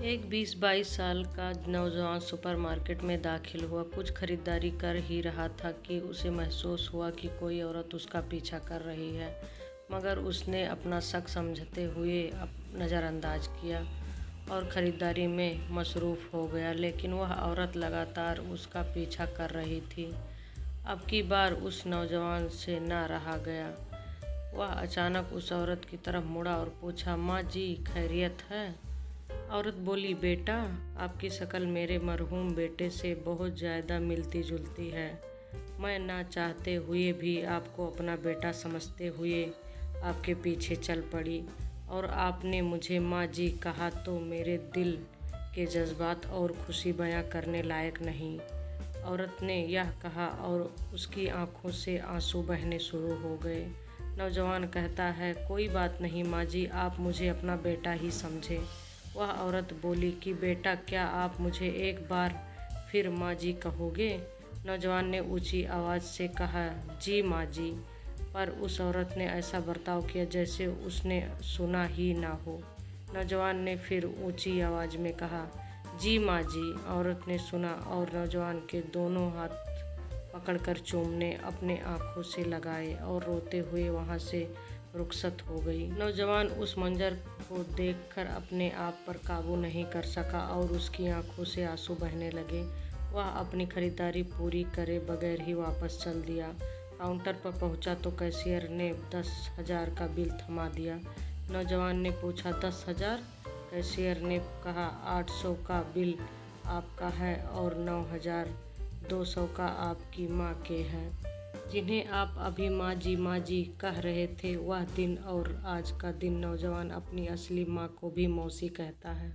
एक 20-22 साल का नौजवान सुपरमार्केट में दाखिल हुआ। कुछ खरीदारी कर ही रहा था कि उसे महसूस हुआ कि कोई औरत उसका पीछा कर रही है, मगर उसने अपना शक समझते हुए नज़रअंदाज किया और ख़रीदारी में मसरूफ़ हो गया। लेकिन वह औरत लगातार उसका पीछा कर रही थी। अब की बार उस नौजवान से ना रहा गया। वह अचानक उस औरत की तरफ मुड़ा और पूछा, माँ जी, खैरियत है? औरत बोली, बेटा, आपकी शक्ल मेरे मरहूम बेटे से बहुत ज़्यादा मिलती जुलती है। मैं ना चाहते हुए भी आपको अपना बेटा समझते हुए आपके पीछे चल पड़ी, और आपने मुझे माँ जी कहा तो मेरे दिल के जज्बात और खुशी बयां करने लायक नहीं। औरत ने यह कहा और उसकी आंखों से आंसू बहने शुरू हो गए। नौजवान कहता है, कोई बात नहीं माँ जी, आप मुझे अपना बेटा ही समझे। वह औरत बोली कि बेटा, क्या आप मुझे एक बार फिर माँ जी कहोगे? नौजवान ने ऊंची आवाज़ से कहा, जी माँ जी। पर उस औरत ने ऐसा बर्ताव किया जैसे उसने सुना ही ना हो। नौजवान ने फिर ऊंची आवाज़ में कहा, जी माँ जी। औरत ने सुना और नौजवान के दोनों हाथ पकड़कर चूमने अपने आँखों से लगाए और रोते हुए वहाँ से रुखसत हो गई। नौजवान उस मंजर को देखकर अपने आप पर काबू नहीं कर सका और उसकी आंखों से आंसू बहने लगे। वह अपनी खरीदारी पूरी करे बगैर ही वापस चल दिया। काउंटर पर पहुंचा तो कैशियर ने 10,000 का बिल थमा दिया। नौजवान ने पूछा, 10,000? कैशियर ने कहा, 800 का बिल आपका है और 9,200 का आपकी माँ के हैं, जिन्हें आप अभी माँ जी कह रहे थे। वह दिन और आज का दिन नौजवान अपनी असली माँ को भी मौसी कहता है।